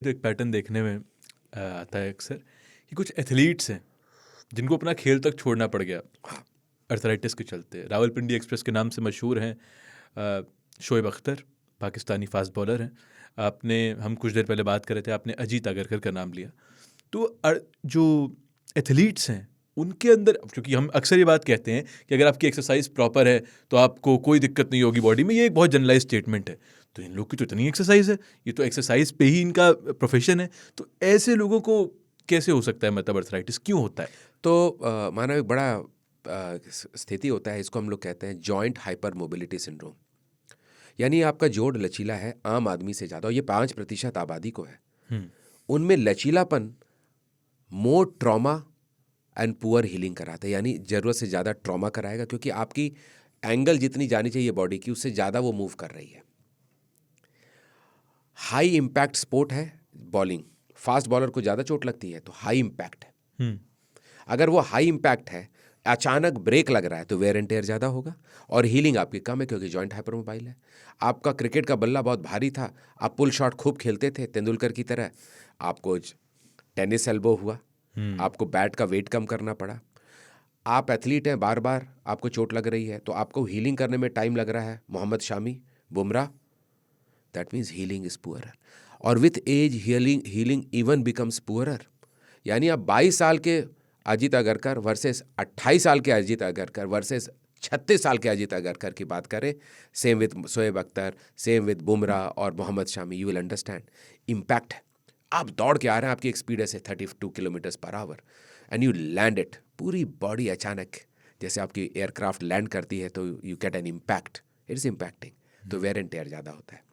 तो एक पैटर्न देखने में आता है अक्सर कि कुछ एथलीट्स हैं जिनको अपना खेल तक छोड़ना पड़ गया अर्थराइटिस के चलते। रावलपिंडी एक्सप्रेस के नाम से मशहूर हैं शोएब अख्तर, पाकिस्तानी फास्ट बॉलर हैं। हम कुछ देर पहले बात कर रहे थे, आपने अजीत अगरकर का नाम लिया। तो जो एथलीट्स हैं उनके अंदर, क्योंकि हम अक्सर ये बात कहते हैं कि अगर आपकी एक्सरसाइज प्रॉपर है तो आपको कोई दिक्कत नहीं होगी बॉडी में, ये एक बहुत जनरलाइज स्टेटमेंट है। तो इन लोग की तो इतनी एक्सरसाइज है, ये तो एक्सरसाइज पे ही इनका प्रोफेशन है। तो ऐसे लोगों को कैसे हो सकता है, मतलब अर्थराइटिस क्यों होता है? तो मानव एक बड़ा स्थिति होता है, इसको हम लोग कहते हैं जॉइंट हाइपर मोबिलिटी सिंड्रोम। यानी आपका जोड़ लचीला है आम आदमी से ज़्यादा, और ये 5% आबादी को है। उनमें लचीलापन मोर ट्रॉमा एंड पुअर हीलिंग कराता है, यानी ज़रूरत से ज़्यादा ट्रॉमा कराएगा, क्योंकि आपकी एंगल जितनी जानी चाहिए बॉडी की उससे ज़्यादा वो मूव कर रही है। हाई इम्पैक्ट स्पोर्ट है बॉलिंग, फास्ट बॉलर को ज़्यादा चोट लगती है तो हाई इम्पैक्ट है। अगर वो हाई इम्पैक्ट है, अचानक ब्रेक लग रहा है तो वेयर एंड टेयर ज़्यादा होगा, और हीलिंग आपकी कम है क्योंकि जॉइंट हाइपरमोबाइल है। आपका क्रिकेट का बल्ला बहुत भारी था, आप पुल शॉट खूब खेलते थे तेंदुलकर की तरह, आपको टेनिस एल्बो हुआ, आपको बैट का वेट कम करना पड़ा। आप एथलीट हैं, बार बार आपको चोट लग रही है तो आपको हीलिंग करने में टाइम लग रहा है। Mohammed Shami, Bumrah, that means healing is poorer, और with age healing even becomes poorer. यानी आप 22 साल के अजीत अगरकर वर्सेस 28 साल के अजीत अगरकर वर्सेस 36 साल के अजीत अगरकर की बात करें, same with Shoaib Akhtar, same with Bumrah और Mohammed Shami, you will understand impact. आप दौड़ के आ रहे हैं, आपकी एक स्पीड है 32 kilometres per hour and you land it, पूरी बॉडी अचानक जैसे आपकी एयरक्राफ्ट लैंड करती है तो you get an impact, it is impacting, तो वेयर एंड टेयर ज़्यादा होता है।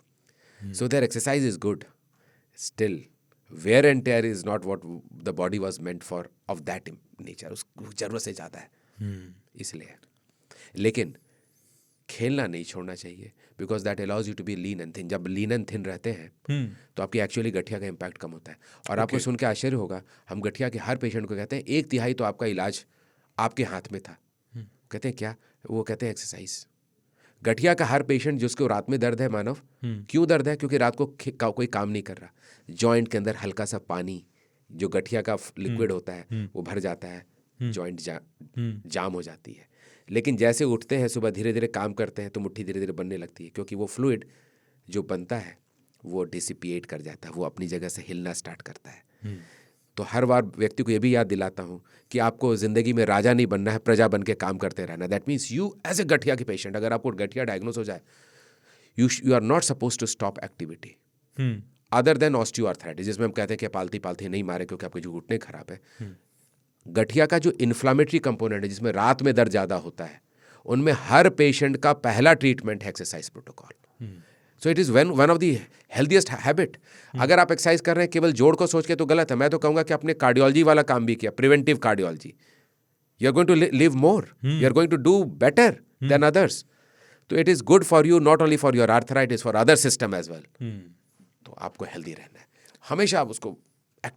So their exercise is good. Still, wear and tear is not what the body was meant for of that nature. उस जरूरत से ज़्यादा है, इसलिए। लेकिन खेलना नहीं छोड़ना चाहिए, because that allows you to be lean and thin. जब लीन एंड थिन रहते हैं तो आपकी एक्चुअली गठिया का इम्पैक्ट कम होता है। और आपको सुन के आश्चर्य होगा, हम गठिया के हर पेशेंट को कहते हैं 1/3 तो आपका इलाज आपके हाथ में था। कहते हैं क्या? वो कहते हैं एक्सरसाइज। गठिया का हर पेशेंट जिसको रात में दर्द है मानव, क्यों दर्द है? क्योंकि रात को कोई काम नहीं कर रहा, जॉइंट के अंदर हल्का सा पानी जो गठिया का लिक्विड होता है वो भर जाता है, जॉइंट जाम हो जाती है। लेकिन जैसे उठते हैं सुबह, धीरे धीरे काम करते हैं तो मुट्ठी धीरे धीरे बनने लगती है, क्योंकि वो फ्लूइड जो बनता है वो डिसिपिएट कर जाता है, वो अपनी जगह से हिलना स्टार्ट करता है। तो हर बार व्यक्ति को ये भी याद दिलाता हूँ कि आपको ज़िंदगी में राजा नहीं बनना है, प्रजा बन के काम करते रहना। That means you as a गठिया के पेशेंट, अगर आपको गठिया डायग्नोज हो जाए, you are not suppose to stop activity other than osteoarthritis, जिसमें हम कहते हैं कि पालती पालती नहीं मारे क्योंकि आपके जो घुटने खराब है। गठिया का जो इन्फ्लामेटरी कंपोनेंट है, जिसमें रात में दर्द ज़्यादा होता है, उनमें हर पेशेंट का पहला ट्रीटमेंट है exercise protocol. So it is one of the healthiest habit. अगर आप एक्सरसाइज कर रहे हैं केवल जोड़ को सोच के तो गलत है। मैं तो कहूँगा कि आपने कार्डियोलॉजी वाला काम भी किया, preventive cardiology. You are going to live more, you are going to do better than others. तो it is good for you, not only for your arthritis, for other system as well. तो आपको healthy रहना है, हमेशा आप उसको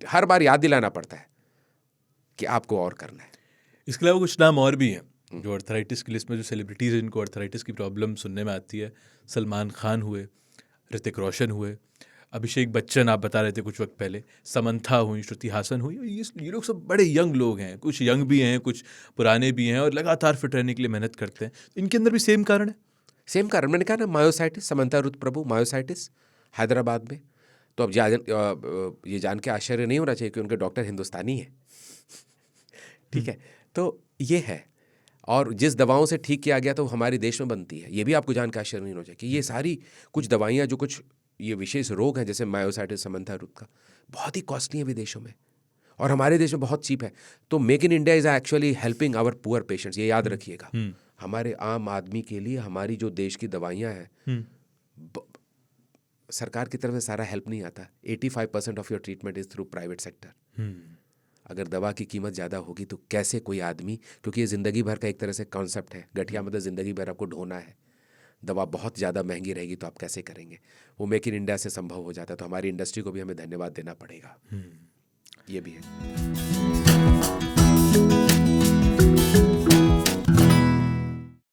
हर बार याद दिलाना पड़ता है कि आपको और करना है। इसके अलावा कुछ नाम और भी हैं जो अर्थराइटिस की लिस्ट में, जो सेलिब्रिटीज़ हैं जिनको अर्थराइटिस की प्रॉब्लम सुनने में आती है। सलमान खान हुए, ऋतिक रोशन हुए, अभिषेक बच्चन आप बता रहे थे कुछ वक्त पहले, समंथा हुई, श्रुति हासन हुई। ये लोग सब बड़े यंग लोग हैं, कुछ यंग भी हैं, कुछ पुराने भी हैं, और लगातार फिट रहने के लिए मेहनत करते हैं। इनके अंदर भी सेम कारण है? सेम कारण, मैंने कहा ना, मायोसाइटिस। समंथा रुत प्रभु मायोसाइटिस हैदराबाद में। तो अब ये जान के आश्चर्य नहीं होना चाहिए कि उनके डॉक्टर हिंदुस्तानी हैं। ठीक है, तो ये है। और जिस दवाओं से ठीक किया गया तो हमारे देश में बनती है, ये भी आपको जान के आश्चर्य नहीं होना चाहिए कि ये सारी कुछ दवाइयाँ जो कुछ ये विशेष रोग हैं जैसे मायोसाइटिस, समंथा रुत का, बहुत ही कॉस्टली है विदेशों में, और हमारे देश में बहुत चीप है। तो make in India is actually helping our poor patients, ये याद रखिएगा। हमारे आम आदमी के लिए हमारी जो देश की दवाइयाँ हैं, सरकार की तरफ से सारा हेल्प नहीं आता। 85% of your treatment is through private sector. अगर दवा की कीमत ज़्यादा होगी तो कैसे कोई आदमी, क्योंकि ये ज़िंदगी भर का एक तरह से कॉन्सेप्ट है, गठिया मतलब ज़िंदगी भर आपको ढोना है, दवा बहुत ज़्यादा महंगी रहेगी तो आप कैसे करेंगे? वो मेक इन इंडिया से संभव हो जाता है। तो हमारी इंडस्ट्री को भी हमें धन्यवाद देना पड़ेगा, ये भी है।